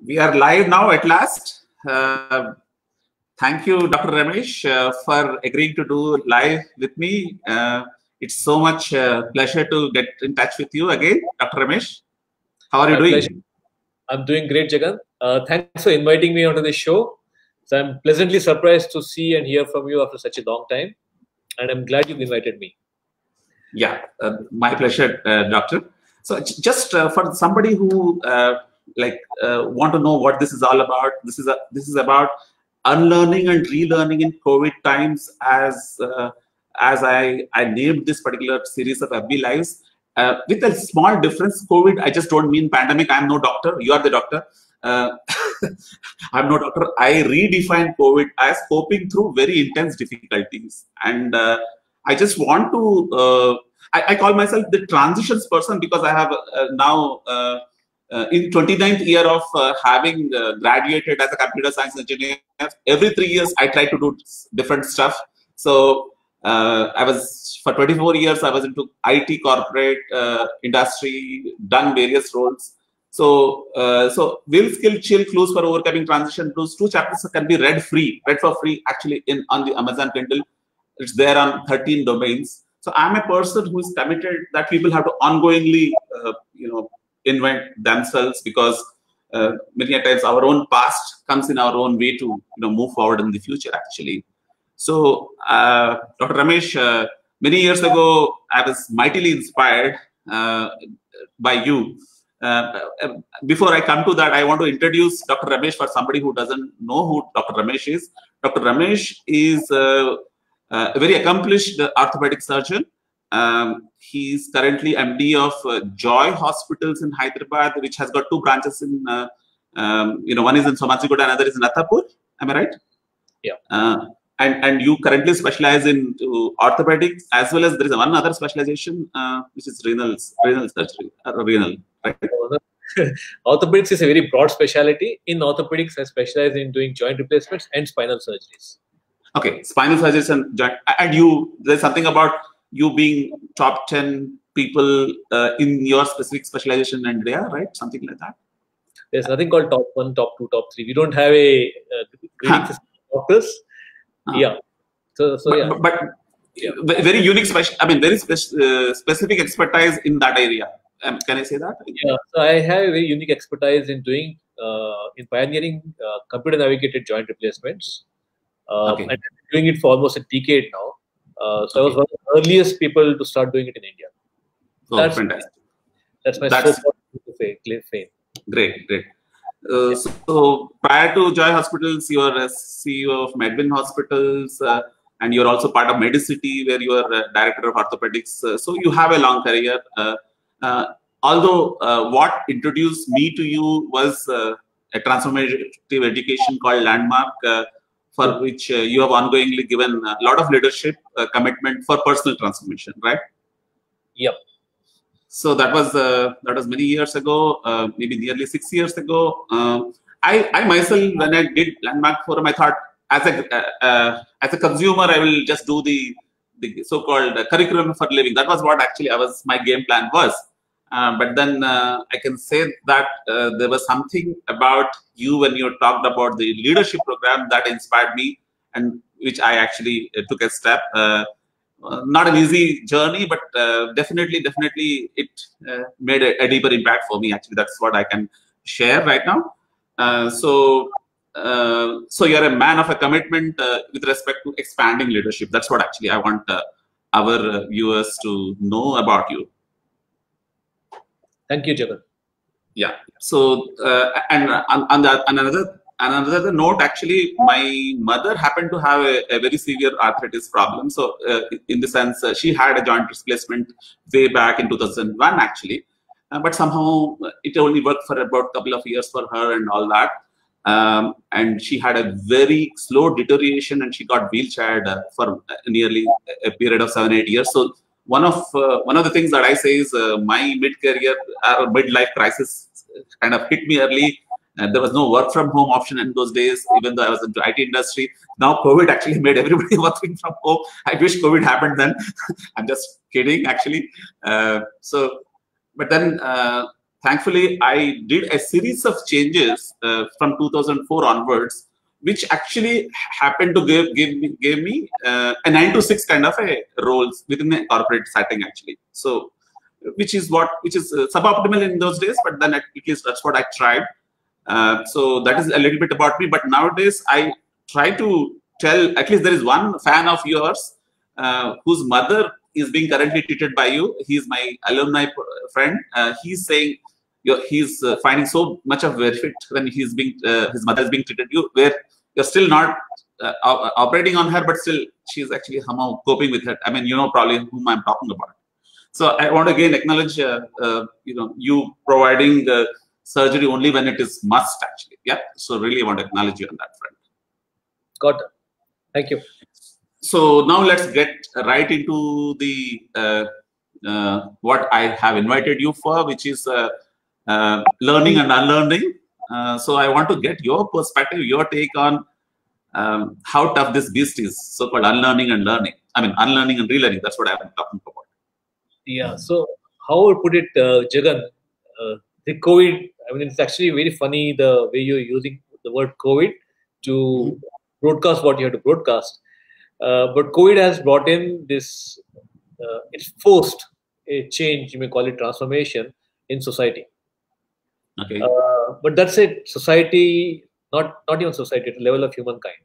We are live now at last. Thank you, Dr. Ramesh, for agreeing to do live with me. It's so much pleasure to get in touch with you again, Dr. Ramesh. How are you doing? Pleasure. I'm doing great, Jagan. Thanks for inviting me onto the show. So I'm pleasantly surprised to see and hear from you after such a long time. And I'm glad you've invited me. Yeah, my pleasure, Doctor. So just for somebody who want to know what this is all about, this is about unlearning and relearning in COVID times, as I named this particular series of FB Lives. With a small difference, COVID, I just don't mean pandemic. I'm no doctor. You are the doctor. I'm no doctor. I redefine COVID as coping through very intense difficulties. And I just want to, I call myself the transitions person because I have now in 29th year of having graduated as a computer science engineer. Every 3 years, I try to do different stuff. So I was, for 24 years, I was into IT corporate industry, done various roles. So, Will, Skill, Chill, Clues for Overcoming Transition, those 2 chapters can be read for free actually on the Amazon Kindle. It's there on 13 domains. So I'm a person who is committed that people have to ongoingly, invent themselves, because many a times our own past comes in our own way to move forward in the future actually. So Dr. Ramesh, many years ago, I was mightily inspired by you. Before I come to that, I want to introduce Dr. Ramesh for somebody who doesn't know who Dr. Ramesh is. Dr. Ramesh is a very accomplished orthopedic surgeon. He's currently MD of Joy Hospitals in Hyderabad, which has got 2 branches in, one is in Somajiguda, another is in Attapur. Am I right? Yeah. And you currently specialize in orthopedics, as well as there is one other specialization, which is renal surgery, renal, right? Orthopedics is a very broad specialty. In orthopedics, I specialize in doing joint replacements and spinal surgeries. Okay, spinal surgeries and joint. And there's something about you being top 10 people in your specific specialization in India, right? Something like that. There's nothing called top 1, top 2, top 3. We don't have a grading system of doctors. Yeah. But very unique, very specific expertise in that area. Can I say that? Yeah. So I have a very unique expertise in doing, in pioneering computer navigated joint replacements. Okay. And I've been doing it for almost a decade now. So I was one of the earliest people to start doing it in India. Oh, fantastic. That's my so-called fame. Great. So prior to Joy Hospitals, you are a CEO of Medwin Hospitals, and you're also part of Medicity, where you are director of orthopedics. So you have a long career. Although what introduced me to you was a transformative education called Landmark, for which you have ongoingly given a lot of leadership commitment for personal transformation, right? Yep. So that was many years ago, maybe nearly 6 years ago. I myself, when I did Landmark Forum, I thought as a consumer, I will just do the so-called curriculum for living. That was what actually my game plan was. But then I can say that there was something about you when you talked about the leadership program that inspired me, and which I actually took a step. Not an easy journey, but definitely it made a deeper impact for me. Actually, that's what I can share right now. So you're a man of a commitment with respect to expanding leadership. That's what actually I want our viewers to know about you. Thank you, Jagan. Yeah. So and on another note, actually, my mother happened to have a very severe arthritis problem. So in the sense, she had a joint replacement way back in 2001, actually. But somehow it only worked for about a couple of years for her and all that. And she had a very slow deterioration, and she got wheelchaired for nearly a period of 7-8 years. So one of the things that I say is my mid-career or midlife crisis kind of hit me early. There was no work from home option in those days, even though I was in the IT industry. Now COVID actually made everybody working from home. I wish COVID happened then. I'm just kidding, actually. But then thankfully, I did a series of changes from 2004 onwards, which actually happened to gave me a 9 to 6 kind of a roles within a corporate setting actually. So, which is suboptimal in those days, but then at least that's what I tried. So that is a little bit about me. But nowadays, I try to tell, at least there is one fan of yours whose mother is being currently treated by you. He's my alumni friend. He's saying he's finding so much of benefit when his mother is being treated where you're still not operating on her, but still she's actually somehow coping with it. I mean, you know probably whom I'm talking about. So I want to again acknowledge you providing surgery only when it is must actually. Yeah. So really want to acknowledge you on that front. Got it. Thank you. So now let's get right into the what I have invited you for, which is learning and unlearning. So I want to get your perspective, your take on how tough this beast is, so-called unlearning and learning. I mean, unlearning and relearning. That's what I'm talking about. Yeah. So how I would put it, Jagan, the COVID, I mean, it's actually very funny the way you're using the word COVID to broadcast what you have to broadcast. But COVID has brought in this, it's forced a change, you may call it transformation in society. Okay. But that's it. Society, not even society, at the level of humankind.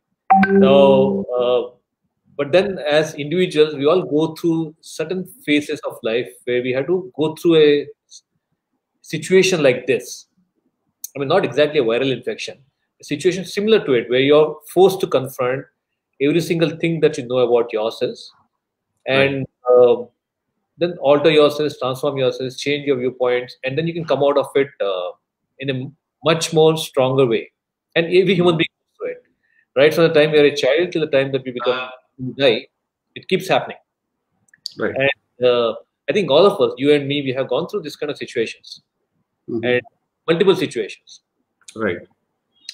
Now, but then as individuals, we all go through certain phases of life where we have to go through a situation like this. I mean, not exactly a viral infection, a situation similar to it where you're forced to confront every single thing that you know about yourselves and then alter yourselves, transform yourselves, change your viewpoints, and then you can come out of it in a much more stronger way. And every human being goes through it, right? From the time we are a child till the time that we die, it keeps happening. Right. And I think all of us, you and me, we have gone through this kind of situations and multiple situations. Right.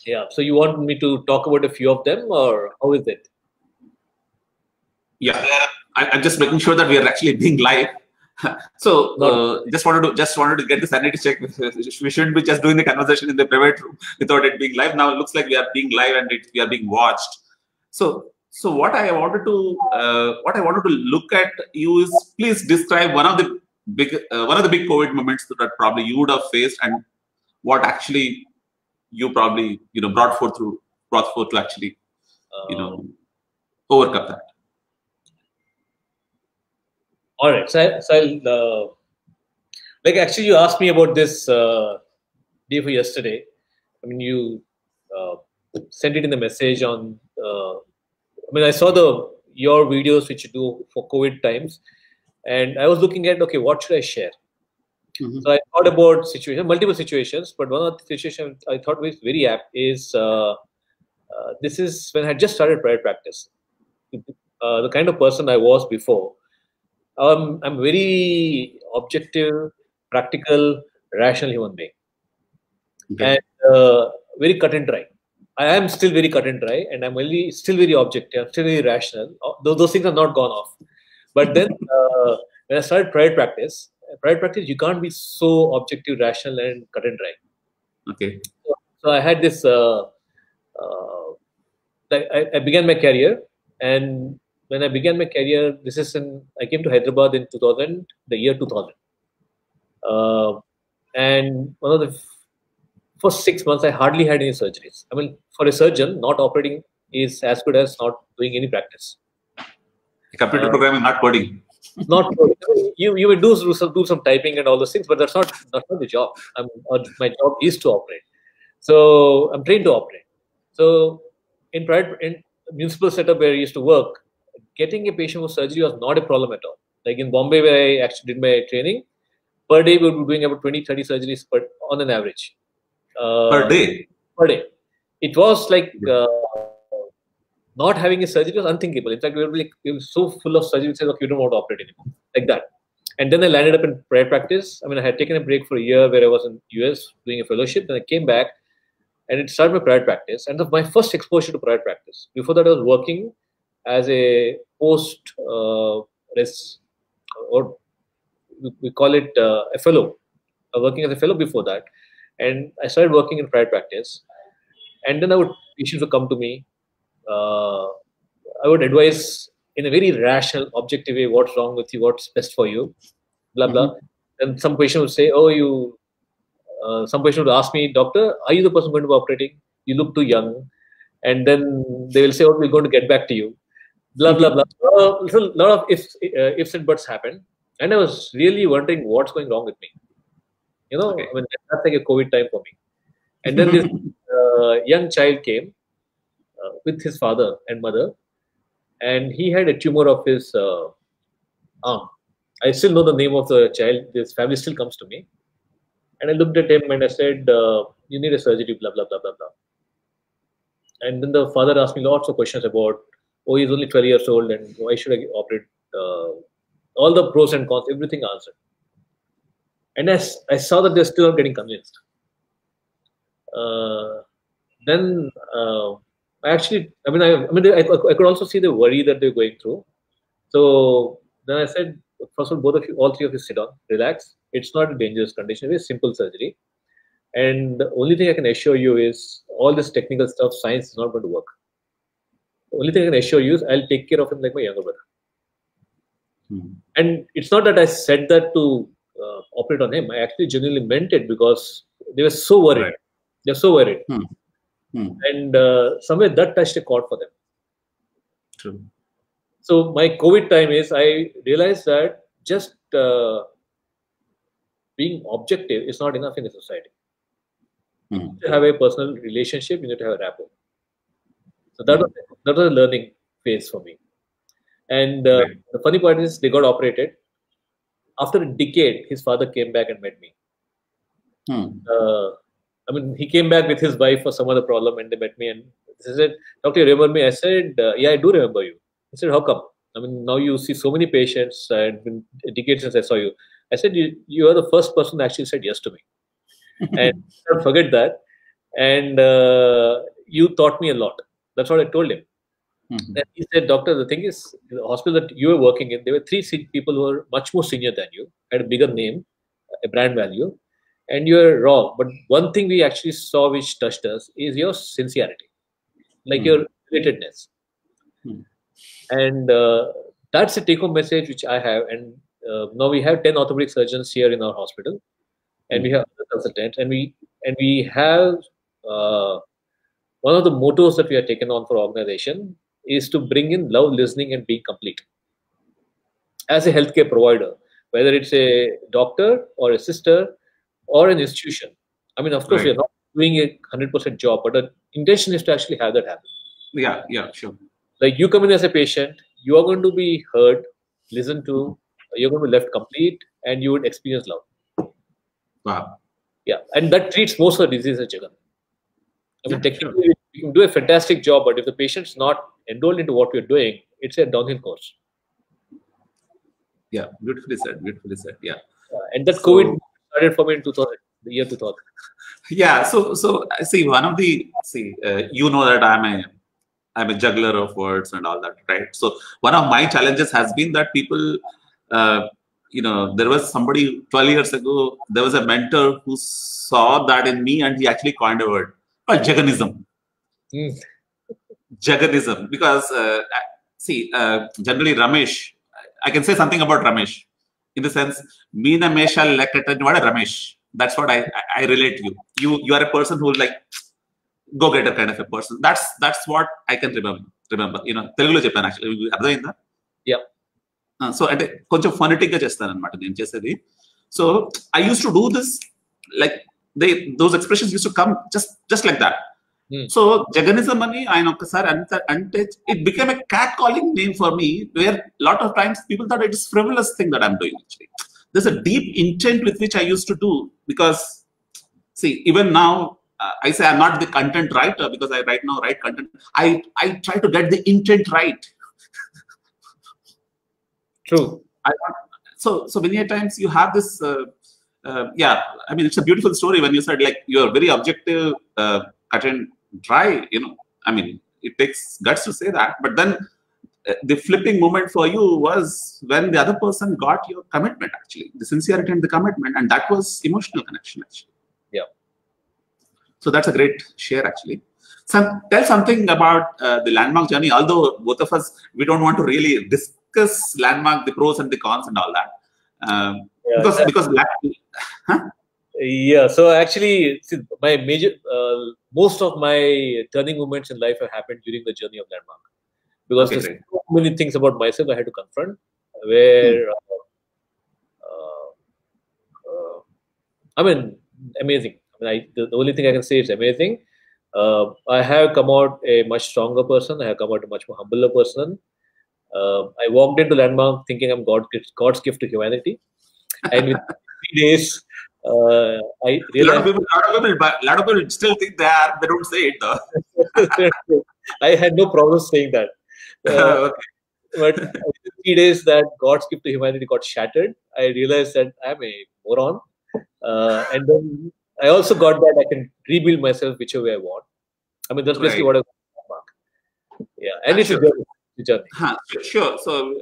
Yeah. So you want me to talk about a few of them, or how is it? Yeah, I'm just making sure that we are actually being live. So just wanted to get the sanity check. We shouldn't be just doing the conversation in the private room without it being live. Now it looks like we are being live and we are being watched. So what I wanted to look at you is, please describe one of the big COVID moments that probably you would have faced, and what actually you probably brought forth to actually overcome that. All right. So I'll, like actually you asked me about this day for yesterday. I mean, you sent it in the message on. I mean, I saw your videos which you do for COVID times, and I was looking at, okay, what should I share? So I thought about multiple situations, but one of the situations I thought was very apt is this is when I had just started private practice. The kind of person I was before. I'm very objective, practical, rational human being, and very cut and dry. I am still very cut and dry, and I'm still very objective. I'm still very rational. Those things have not gone off. But then when I started private practice, you can't be so objective, rational, and cut and dry. Okay. So I had this. I began my career, and when I began my career, I came to Hyderabad in 2000, the year 2000. And one of the first 6 months, I hardly had any surgeries. I mean, for a surgeon, not operating is as good as not doing any practice. Computer programming, not coding. Not coding. You will do some typing and all those things, but that's not the job. My job is to operate. So I'm trained to operate. So in municipal setup where I used to work, getting a patient for surgery was not a problem at all. Like in Bombay, where I actually did my training, per day we would be doing about 20-30 surgeries on an average. Per day? Per day. It was like not having a surgery was unthinkable. In fact, we were so full of surgery, we said, okay, you don't want to operate anymore. Like that. And then I landed up in private practice. I mean, I had taken a break for a year where I was in US doing a fellowship. Then I came back and it started my private practice. And my first exposure to private practice. Before that, I was working as a post or we call it a fellow working as a fellow before that, and I started working in private practice. And then patients would come to me. I would advise in a very rational, objective way what's wrong with you, what's best for you, blah blah. And some patient would say, "Oh, you." Some patient would ask me, "Doctor, are you the person going to be operating? You look too young." And then they will say, "Oh, we're going to get back to you." Blah blah blah. So a lot of ifs and buts happened, and I was really wondering what's going wrong with me. Okay. I mean, that's like a COVID time for me. And then this young child came with his father and mother, and he had a tumor of his arm. I still know the name of the child. This family still comes to me, and I looked at him and I said, "You need a surgery." Blah blah blah blah blah. And then the father asked me lots of questions about, "Oh, he's only 12 years old, and why should I operate?" All the pros and cons, everything answered. And I saw that they're still not getting convinced. Then I could also see the worry that they're going through. So then I said, first of all, both of you, all three of you, sit down, relax. It's not a dangerous condition. It's simple surgery. And the only thing I can assure you is all this technical stuff, science is not going to work. The only thing I can assure you is I'll take care of him like my younger brother. And it's not that I said that to operate on him. I actually genuinely meant it because they were so worried. Right. They're so worried. And somewhere that touched a chord for them. True. So my COVID time is, I realized that just being objective is not enough in a society. You need to have a personal relationship, you need to have a rapport. So that was a learning phase for me. And the funny part is they got operated. After a decade, his father came back and met me. He came back with his wife for some other problem, and they met me and they said, "Doctor, you remember me?" I said, "Yeah, I do remember you." He said, "How come? I mean, now you see so many patients, and it's been a decade since I saw you." I said, "You are the first person that actually said yes to me." And don't forget that. And you taught me a lot. That's what I told him. And he said, "Doctor, the thing is, the hospital that you were working in, there were three people who were much more senior than you, had a bigger name, a brand value, and you're raw. But one thing we actually saw which touched us is your sincerity, like your relatedness." And that's a take-home message which I have. And now we have 10 orthopedic surgeons here in our hospital, and we have other consultants, and we have one of the mottos that we have taken on for organization is to bring in love, listening, and being complete. As a healthcare provider, whether it's a doctor or a sister or an institution. I mean, of course, we're not doing a 100% job, but the intention is to actually have that happen. Yeah, sure. Like you come in as a patient, you are going to be heard, listened to, you're going to be left complete, and you would experience love. Wow. Yeah, and that treats most of the diseases, Jagan. I mean, technically, you can do a fantastic job, but if the patient's not enrolled into what we're doing, it's a downhill course. Yeah, beautifully said. Beautifully said. Yeah. And that COVID started for me in the year 2000. Yeah. So see, one of the you know that I'm a juggler of words and all that, right? So one of my challenges has been that people, there was somebody 12 years ago, there was a mentor who saw that in me, and he actually coined a word called Jaganism. Jaganism, because generally Ramesh, I can say something about Ramesh in the sense, Meena Mesha Lekatadwada Ramesh. That's what I relate to you. You are a person who like go-getter kind of a person. That's what I can remember. Telugulo cheppan actually. Ardhainda? Yeah. So ante koncham phonetic ga chestanu anamata nenu chesedi. So I used to do this, like those expressions used to come just like that. So Jaganism ani ayana okkasari ante it became a catcalling name for me, where a lot of times people thought it is frivolous thing that I'm doing actually. There's a deep intent with which I used to do, because see, even now I say I'm not the content writer because I right now write content. I try to get the intent right. True. So many times you have this. I mean, it's a beautiful story when you said like you're very objective, cut and dry. I mean, it takes guts to say that, but then the flipping moment for you was when the other person got your commitment, actually, the sincerity and the commitment, and that was emotional connection, actually. Yeah. So that's a great share, actually. Tell something about the landmark journey. Although both of us, we don't want to really discuss landmark, the pros and the cons and all that, because huh? Yeah. So actually, see, my most of my turning moments in life have happened during the journey of landmark, because there's so many things about myself I had to confront. Where I mean, amazing. I mean, the only thing I can say is amazing. I have come out a much stronger person. I have come out a much more humbler person. I walked into landmark thinking I'm God's gift to humanity, and within 3 days, I realized a lot of people still think they are. They don't say it though. I had no problem saying that. Okay. But in 3 days that God's gift to humanity got shattered, I realized that I'm a moron. And then I also got that I can rebuild myself whichever way I want. I mean, that's basically what I want. Yeah, and it's a journey. Sure. So,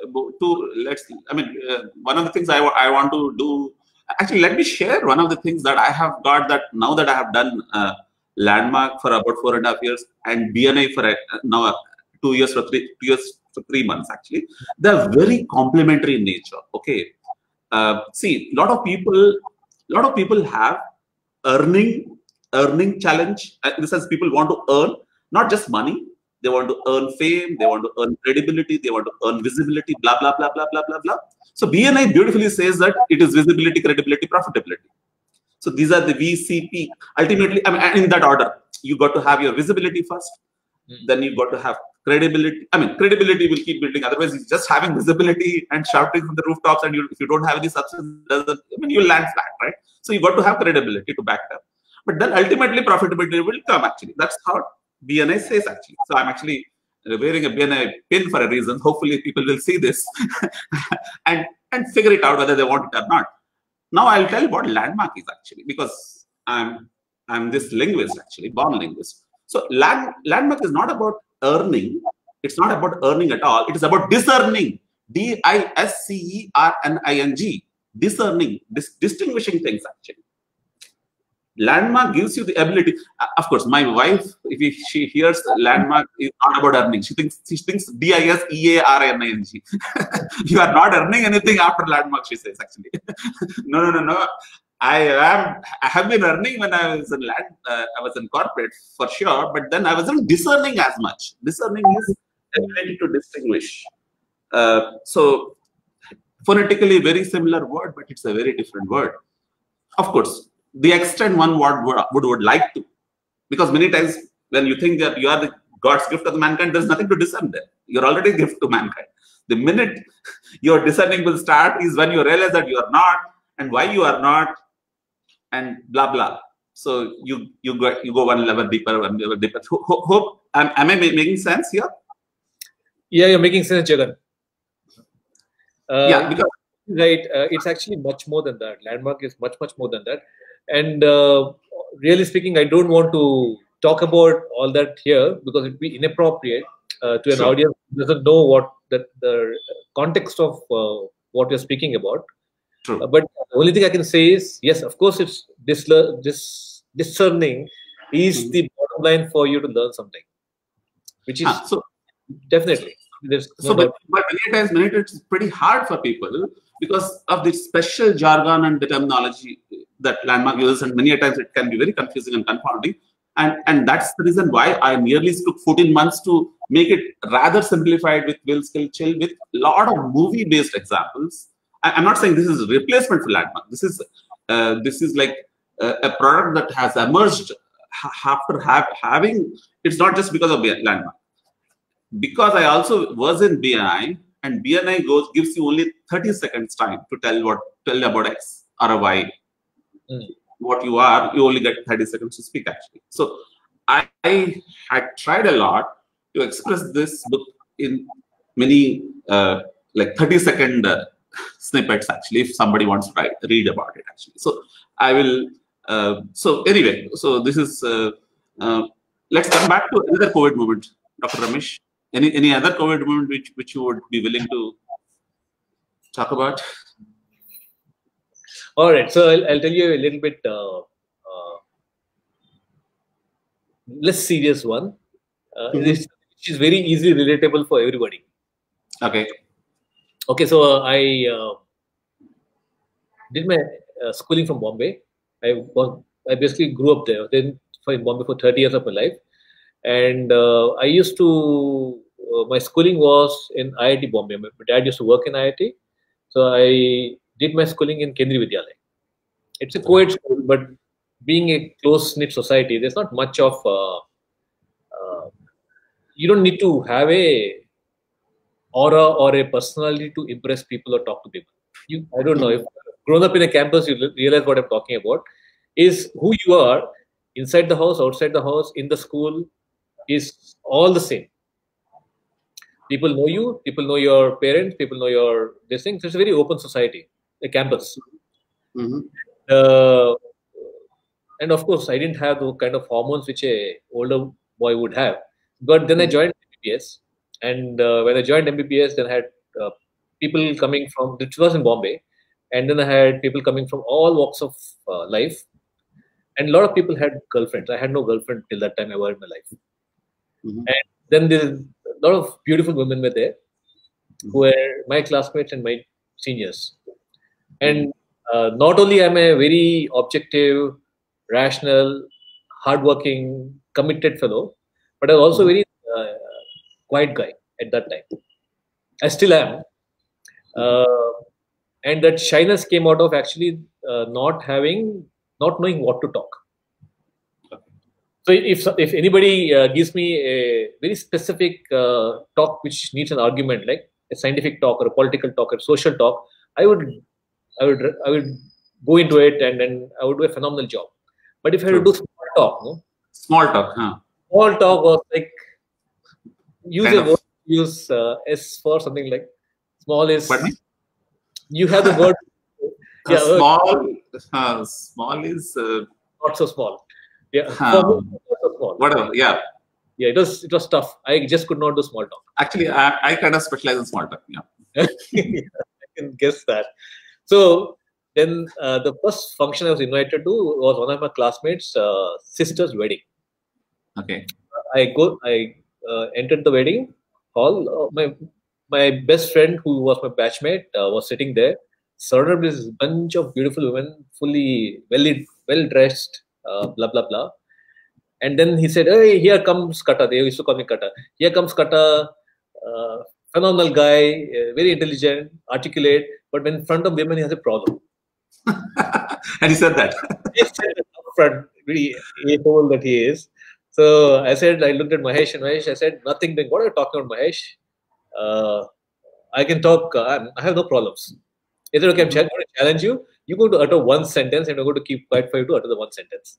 one of the things I want to do. Actually, let me share one of the things that I have got, that now that I have done landmark for about 4.5 years and BNI for now 2 years for 3 months. Actually, they're very complementary in nature. Okay. See, a lot of people have earning challenge. In the sense, people want to earn not just money. They want to earn fame. They want to earn credibility. They want to earn visibility. Blah blah blah blah blah blah blah. So BNI beautifully says that it is visibility, credibility, profitability. So these are the VCP. Ultimately, I mean, in that order, you got to have your visibility first. Then you got to have credibility. I mean, credibility will keep building. Otherwise, it's just having visibility and shouting from the rooftops, and if you don't have any substance, you'll land flat, right? So you got to have credibility to back it up. But then ultimately, profitability will come. Actually, that's how BNI says. Actually, so I'm actually wearing a BNI pin for a reason. Hopefully, people will see this and figure it out whether they want it or not. Now I'll tell what landmark is actually, because I'm this linguist, actually, born linguist. So landmark is not about earning. It's not about earning at all. It is about discerning. DISCERNING. Discerning, distinguishing things, actually. Landmark gives you the ability. Of course, my wife, if she hears landmark is not about earning, she thinks DISEARNING. You are not earning anything after landmark, she says, actually. No. I have been earning when I was in corporate for sure, but then I wasn't discerning as much. Discerning is ability to distinguish. So phonetically very similar word, but it's a very different word. Of course, the extent one would like to, because many times when you think that you are the God's gift to the mankind, there's nothing to discern there. You're already a gift to mankind. The minute your discerning will start is when you realize that you are not, and why you are not, and blah blah. So you go one level deeper, one level deeper. Hope am I making sense here? Yeah, you're making sense, Jagan. Yeah, because right. It's actually much more than that. Landmark is much more than that. And really speaking, I don't want to talk about all that here because it would be inappropriate to an audience who doesn't know what the context of what you're speaking about. True. But the only thing I can say is, yes, of course, it's discerning is the bottom line for you to learn something, which is definitely. But many times it's pretty hard for people because of the special jargon and the terminology that landmark uses, and many times it can be very confusing and confounding. And that's the reason why I nearly took 14 months to make it rather simplified with Will Skill Chill, with a lot of movie-based examples. I'm not saying this is a replacement for landmark. This is like a product that has emerged after having. It's not just because of landmark. Because I also was in BNI, and BNI gives you only 30 seconds time to tell about X or a Y. What you are, you only get 30 seconds to speak, actually. So I had tried a lot to express this book in many like 30-second snippets, actually, if somebody wants to read about it, actually. So I will. So anyway, so this is. Let's come back to another COVID moment, Dr. Ramesh. Any other COVID moment which you would be willing to talk about? All right, so I'll tell you a little bit less serious one. Which is very easily relatable for everybody. Okay. Okay, so I did my schooling from Bombay. I basically grew up there. Then in Bombay for 30 years of my life, and I used to my schooling was in IIT Bombay. My dad used to work in IIT, so I did my schooling in Kendriya Vidyalaya. It's a co-ed school, but being a close-knit society, there's not much of you don't need to have a aura or a personality to impress people or talk to people. I don't know, if grown up in a campus, you realize what I'm talking about. Is who you are inside the house, outside the house, in the school, is all the same. People know you, people know your parents, people know your this thing. So it's a very open society, a campus. And of course, I didn't have the kind of hormones which a older boy would have. But then I joined MBBS, and when I joined MBBS, then I had people coming from, which was in Bombay, and then I had people coming from all walks of life, and a lot of people had girlfriends. I had no girlfriend till that time ever in my life. And then there's a lot of beautiful women were there, who were my classmates and my seniors. And not only am I a very objective, rational, hardworking, committed fellow, but I'm also very quiet guy at that time. I still am. And that shyness came out of actually not knowing what to talk. So if anybody gives me a very specific talk which needs an argument, like a scientific talk or a political talk or a social talk, I would go into it, and then I would do a phenomenal job. But if I had to do small talk, small talk was like use S for something like small is. Pardon me? You have the word. Small is not so small. Yeah, whatever. Yeah, it was tough. I just could not do small talk. Actually, I kind of specialize in small talk. Yeah, I can guess that. So then the first function I was invited to was one of my classmates' sister's wedding. Okay. I entered the wedding hall. My best friend, who was my batchmate, was sitting there, surrounded with this bunch of beautiful women, fully well dressed, blah blah blah. And then he said, "Hey, here comes Kata." They used to call me Kata. Here comes Kata, phenomenal guy, very intelligent, articulate, but in front of women he has a problem. And he said that. He said it up front, really a-hole that he is. So I looked at Mahesh, and I said, nothing doing. What are you talking about, Mahesh? I can talk. I have no problems. Is it okay? I'm going to challenge you. You're going to utter one sentence, and I'm going to keep quiet for you to utter the one sentence.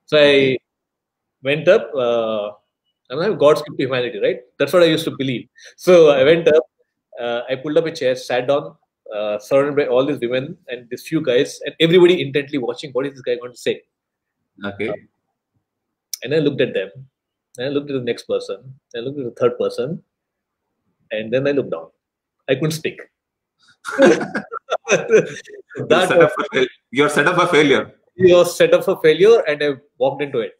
So I went up. I have God's gift to humanity, right? That's what I used to believe. So I went up. I pulled up a chair, sat down, surrounded by all these women and these few guys, and everybody intently watching. What is this guy going to say? Okay. And I looked at them. And I looked at the next person. I looked at the third person. And then I looked down. I couldn't speak. You're set up for failure. You're set up for failure, and I walked into it.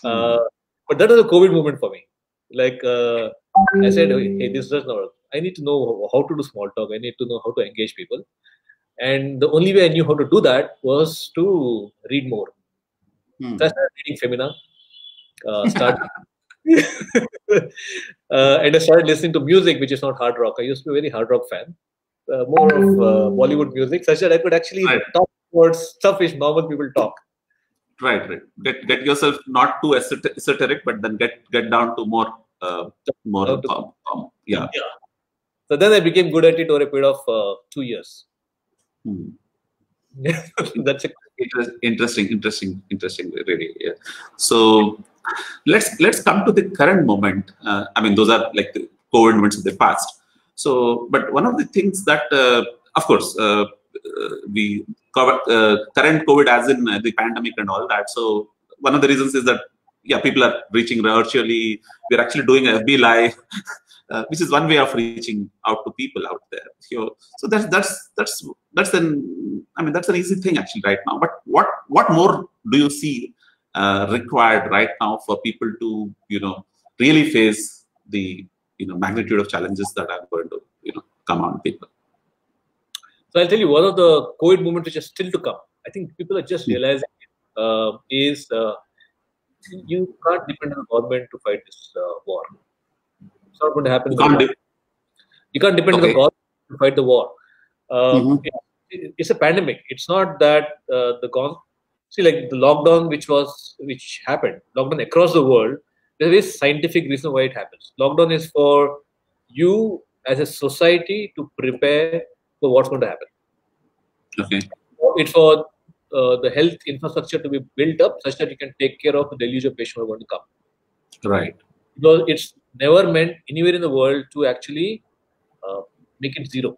But that was a COVID moment for me. Like I said, hey, this does not work. I need to know how to do small talk. I need to know how to engage people. And the only way I knew how to do that was to read more. So I started reading Femina. And I started listening to music, which is not hard rock. I used to be a very hard rock fan. More of Bollywood music, such that I could actually talk towards stuff which normal people talk. Right. Get yourself not too esoteric, but then get down to more yeah. So then I became good at it over a period of 2 years. That's interesting. Really. Yeah. So let's come to the current moment. I mean, those are like the COVID moments of the past. So, but one of the things that, of course, we cover current COVID as in the pandemic and all that. So one of the reasons is that yeah, people are reaching virtually. We're actually doing a FB Live, which is one way of reaching out to people out there. So that's an that's an easy thing actually right now. But what more do you see required right now for people to really face the magnitude of challenges that are going to come on people? So I'll tell you one of the COVID movement which is still to come. I think people are just realizing is you can't depend on the government to fight this war. It's not going to happen. You can't depend on the government to fight the war. It's a pandemic. It's not that see, like the lockdown which happened, lockdown across the world. There is scientific reason why it happens. Lockdown is for you as a society to prepare for what's going to happen. Okay. It's for the health infrastructure to be built up such that you can take care of the deluge of patients who are going to come. Right. Because it's never meant anywhere in the world to actually make it zero.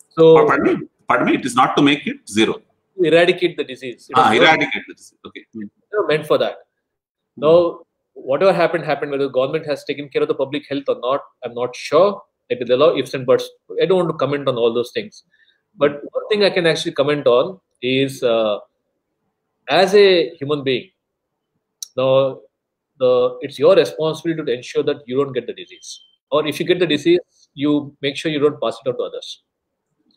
So, pardon me, it is not to make it zero. To eradicate the disease. Eradicate the disease. Okay. It's never meant for that. Now, whatever happened, whether the government has taken care of the public health or not, I'm not sure. There are a lot of ifs and buts. I don't want to comment on all those things. But one thing I can actually comment on is, as a human being, now it's your responsibility to ensure that you don't get the disease. Or if you get the disease, you make sure you don't pass it on to others.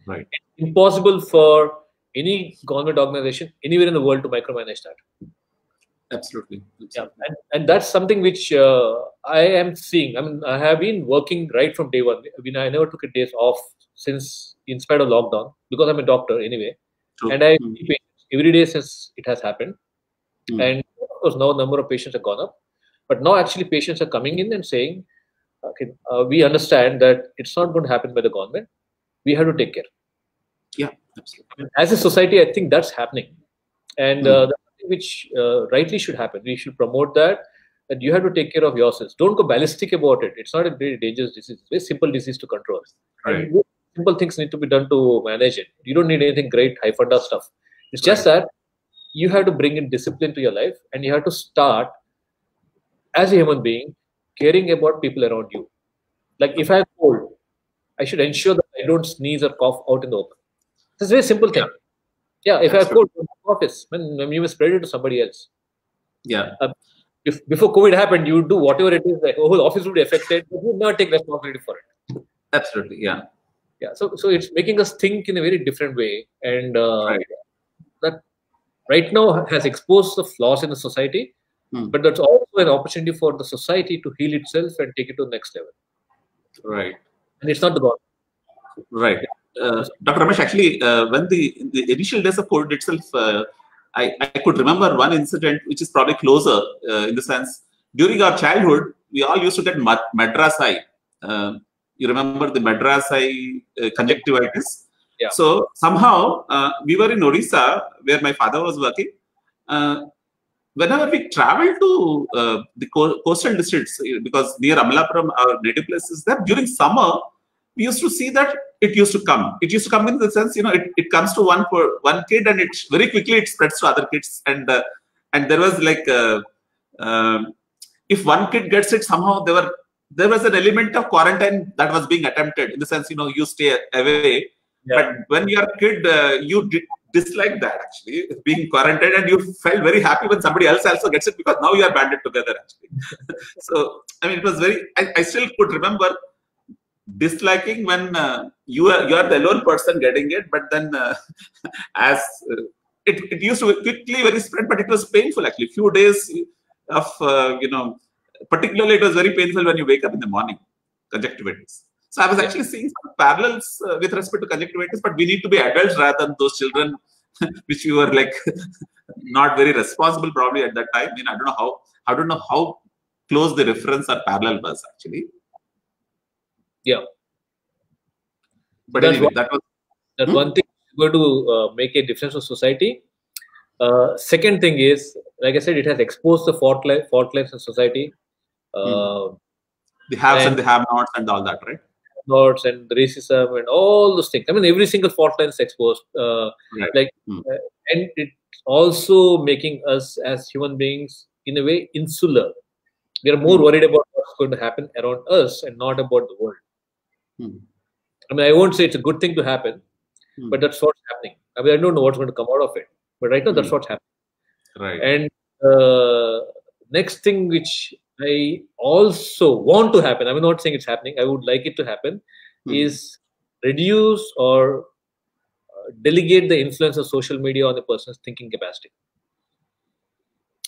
Right. It's impossible for any government organization anywhere in the world to micromanage that. Absolutely. Yeah, and that's something which I am seeing. I have been working right from day one. I never took a day off since, in spite of lockdown, because I'm a doctor anyway. True. And I see patients every day since it has happened. And of course, now the number of patients have gone up. But now actually patients are coming in and saying, okay, we understand that it's not going to happen by the government. We have to take care. Yeah, absolutely. As a society, I think that's happening. And that's something which rightly should happen. We should promote that you have to take care of yourselves. Don't go ballistic about it. It's not a very dangerous disease. It's a very simple disease to control. Right. Simple things need to be done to manage it. You don't need anything great, high funda stuff. It's just that you have to bring in discipline to your life, and you have to start as a human being caring about people around you. Like if I'm cold, I should ensure that I don't sneeze or cough out in the open. It's a very simple thing. Yeah, if I have cold in the office, you may spread it to somebody else. Yeah. If before COVID happened, you do whatever it is, the whole office would be affected, but you would not take responsibility for it. Absolutely, yeah. Yeah, so it's making us think in a very different way, and that right now has exposed the flaws in the society, but that's also an opportunity for the society to heal itself and take it to the next level. Right. And it's not the government. Right. Dr. Ramesh, actually, when in the initial days of COVID itself, I could remember one incident which is probably closer in the sense, during our childhood, we all used to get Madras eye. You remember the Madras eye conjunctivitis? Yeah. So somehow, we were in Odisha, where my father was working. Whenever we travel to the coastal districts, because near Amalapuram, our native place is there, during summer, we used to see that it used to come. It used to come in the sense, it comes to one kid, and it very quickly it spreads to other kids. And there was like, if one kid gets it, somehow there was an element of quarantine that was being attempted. In the sense, you stay away. Yeah. But when you're a kid, you dislike that actually, being quarantined, and you felt very happy when somebody else also gets it, because now you are banded together actually. So, it was very, I still could remember disliking when you are the alone person getting it, but then as it used to quickly very spread, but it was painful actually. Few days of particularly it was very painful when you wake up in the morning, conjunctivitis. So I was actually seeing some parallels with respect to conjunctivitis, but we need to be adults rather than those children, which we were like not very responsible probably at that time. I don't know how close the reference or parallel was actually. Yeah. But anyway, that was one thing going to make a difference for society. Second thing is, like I said, it has exposed the fault lines in society. The haves and the have-nots and all that, right? Nots and the racism and all those things. Every single fault line is exposed. Right. And also making us as human beings in a way insular. We are more worried about what's going to happen around us and not about the world. I mean, I won't say it's a good thing to happen, but that's what's happening. I mean, I don't know what's going to come out of it, but right now that's what's happening. Right. And next thing which I also want to happen, I'm not saying it's happening, I would like it to happen, is reduce or delegate the influence of social media on a person's thinking capacity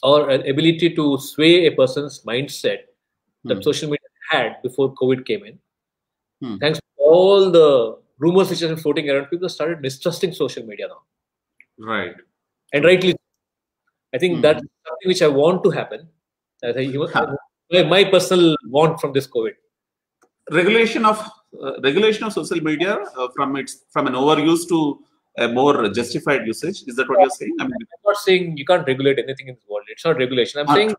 or an ability to sway a person's mindset that social media had before COVID came in. Thanks to all the rumors which are floating around, people started mistrusting social media now. Right. And rightly, I think that's something which I want to happen. My personal want from this COVID. Regulation of social media from an overuse to a more justified usage. Is that what you're saying? I mean, I'm not saying you can't regulate anything in this world. It's not regulation. I'm saying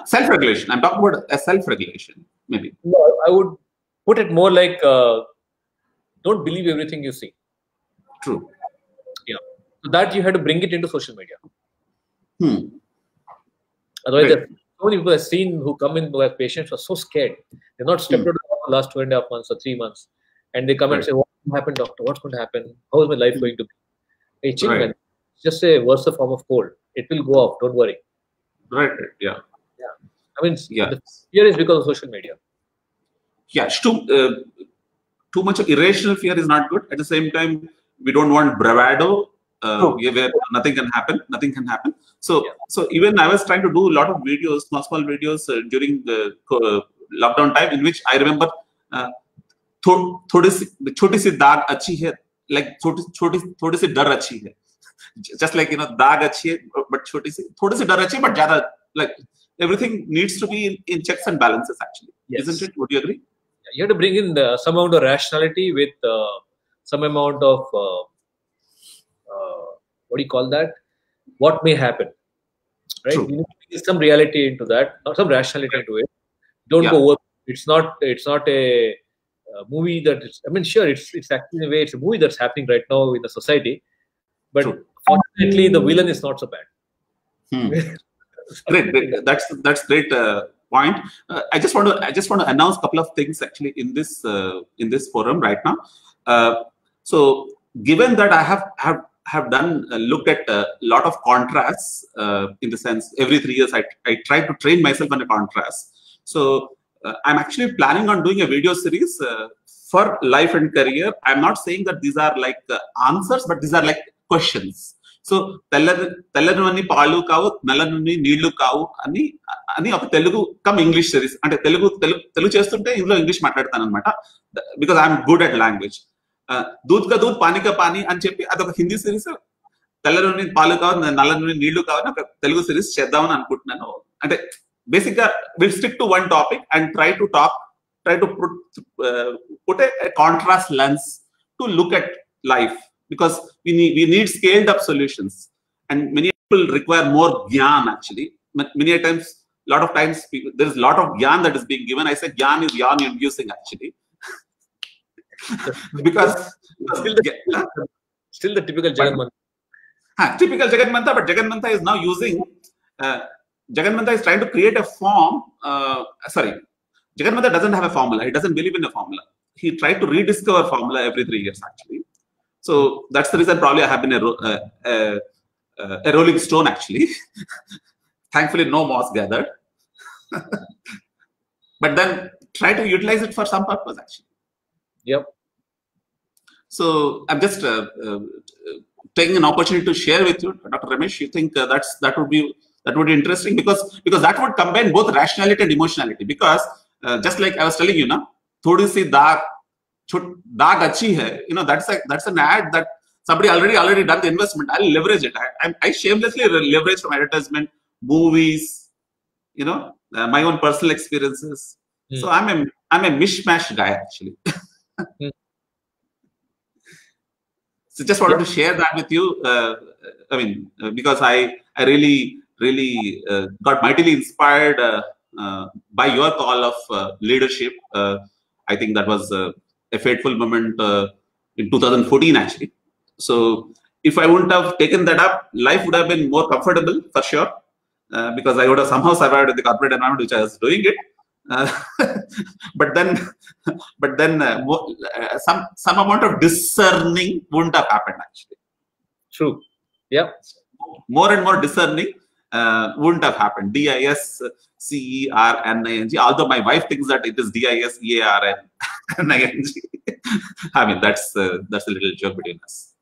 self-regulation. I'm talking about a self-regulation, maybe. No, I would put it more like don't believe everything you see. True. Yeah. So that you have to bring it into social media. Otherwise, there are so many people I've seen who come in who have patients who are so scared. They're not stepped out of the last 2.5 months or 3 months. And they come and say, "What happened, doctor? What's going to happen? How is my life going to be?" Hey, chill, man. It's just a worse form of cold. It will go off. Don't worry. Right. Yeah. I mean, the fear is because of social media. Yeah. Too much of irrational fear is not good. At the same time, we don't want bravado. Where nothing can happen. So even I was trying to do a lot of videos, small videos during the lockdown time, in which I remember छोटी सी दाग अच्छी है, like थोड़ी सी डर अच्छी है, just like दाग अच्छी है but थोड़ी सी डर अच्छी है, but ज़्यादा, like everything needs to be in checks and balances actually. Yes. Isn't it? Would you agree? You have to bring in some amount of rationality with some amount of what do you call that? What may happen, right? True. You need to bring some reality into that, or some rationality into it. Don't go over. It's not a movie that is, I mean, sure, it's actually in a way it's a movie that's happening right now in the society, but fortunately the villain is not so bad. Great. That's great point. I just want to announce a couple of things actually in this forum right now. So given that I have looked at a lot of contrasts, in the sense every 3 years I try to train myself on a contrast. So I'm actually planning on doing a video series for life and career. I'm not saying that these are like answers, but these are like questions. So తెల్లని పాలు కావు నల్లని నీళ్లు కావు అని ఒక Telugu come English series, అంటే తెలుగు చేస్తుంటే ఇందులో ఇంగ్లీష్ మాట్లాడతాను అనమాట, because I'm good at language. దూద్ కా దూద్ పానీ కా పానీ అని చెప్పి అదొక హిందీ సిరీస్, తెల్లని పాలు కావు నల్లని నీళ్లు కావు ఒక తెలుగు సిరీస్ చేద్దామని అనుకుంటున్నాను. అంటే బేసిక్ గా will stick to one topic and try to put a contrast lens to look at life, because we need scaled up solutions, and many people require more gyan actually. Many times, lot of times there is a lot of gyan that is being given. I say gyan is yarn inducing actually. because still the typical Jagannath. Typical Jagannath, but Jagannath is now using Jagannath is trying to create a form. Jagannath doesn't have a formula. He doesn't believe in a formula. He tried to rediscover formula every 3 years actually. So that's the reason probably I have been a rolling stone actually. Thankfully, no moss gathered. But then try to utilize it for some purpose actually. Yep. So I'm just taking an opportunity to share with you, Dr. Ramesh. You think that would be interesting, because that would combine both rationality and emotionality. Because just like I was telling you, थोड़ी सी दाग अच्छी है, that's an ad that somebody already done the investment. I'll leverage it. I shamelessly leverage from advertisement, movies, my own personal experiences. So I'm a mishmash guy actually. So just wanted to share that with you. I mean, because I really got mightily inspired by your call of leadership. I think that was a fateful moment in 2014 actually. So if I wouldn't have taken that up, life would have been more comfortable for sure, because I would have somehow survived in the corporate environment which I was doing it. But then some amount of discerning wouldn't have happened actually. True. Yeah. More and more discerning wouldn't have happened. DISCERNING. Although my wife thinks that it is DISEARNING. I mean, that's a little joke between us.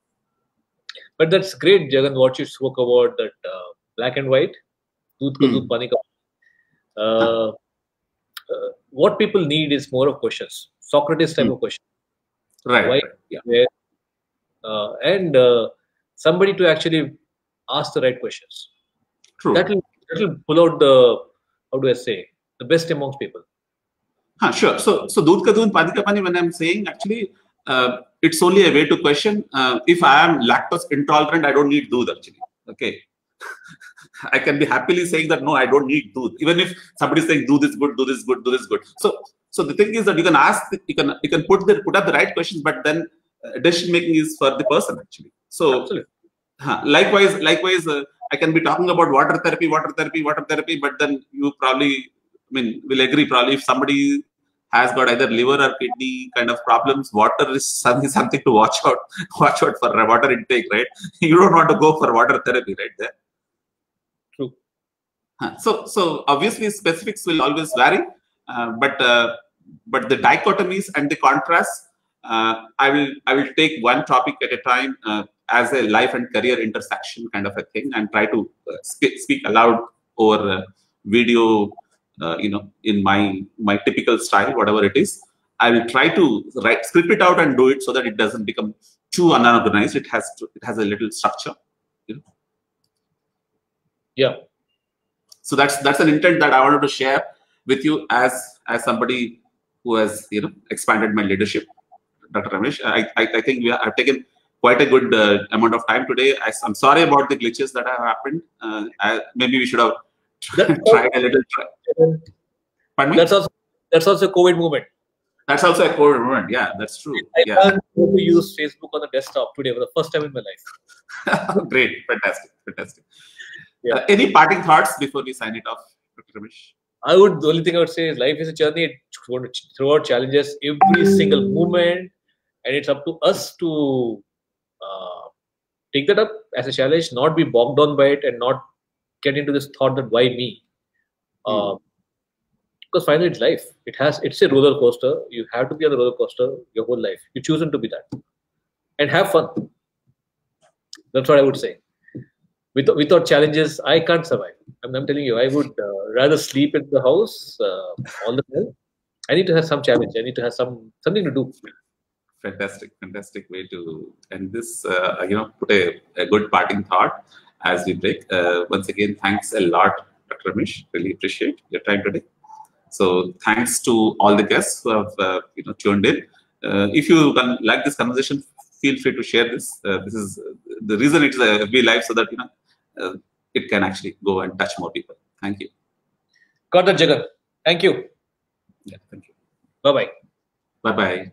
But that's great, Jagan, what you spoke about, that black and white. Doodh ko doodh, pani ka pani. What people need is more of questions. Socrates type of question. Right. Why? Yeah. Where? And somebody to actually ask the right questions. True. That will pull out the, how do I say, the best amongst people. Sure. So doodh ka doodh, pani ka pani, when I'm saying actually, it's only a way to question. If I am lactose intolerant, I don't need doodh actually. Okay. I can be happily saying that no, I don't need doodh. Even if somebody is saying doodh is good, doodh is good, doodh is good. So the thing is that you can ask, you can put up the right questions, but then decision making is for the person actually. So likewise, I can be talking about water therapy, but then you probably, will agree probably, if somebody has got either liver or kidney kind of problems, water is something to watch out for water intake, right? You don't want to go for water therapy right there. True. So obviously specifics will always vary, but the dichotomies and the contrasts, I will take one topic at a time as a life and career intersection kind of a thing, and try to speak aloud over video, in my typical style, whatever it is. I will try to script it out and do it so that it doesn't become too unorganized. It has a little structure. Yeah. So that's an intent that I wanted to share with you as somebody who has expanded my leadership, Dr. Ramesh. I think I've taken quite a good amount of time today. I'm sorry about the glitches that have happened. Maybe we should have tried a little. Pardon me? That's also a COVID movement. That's also a COVID movement. Yeah, that's true. I learned how to use Facebook on the desktop today for the first time in my life. Great, fantastic. Yeah. Any parting thoughts before we sign it off, Dr. Ramesh? The only thing I would say is life is a journey. It's going to throw out challenges every single moment, and it's up to us to take that up as a challenge, not be bogged down by it, and not get into this thought that why me? Because finally it's life. It's a roller coaster. You have to be on the roller coaster your whole life. You choose to be that, and have fun. That's what I would say. Without challenges, I can't survive. I'm telling you, I would rather sleep in the house all the time. I need to have some challenge. I need to have something to do. Fantastic way to end this. Put a good parting thought as we break. Once again, thanks a lot, Dr. Ramesh. Really appreciate your time today. So thanks to all the guests who have tuned in. If you like this conversation, feel free to share this. This is the reason it is a FB Live, so that it can actually go and touch more people. Thank you. Got that, Jagan. Thank you. Yeah, thank you. Bye-bye. Bye-bye.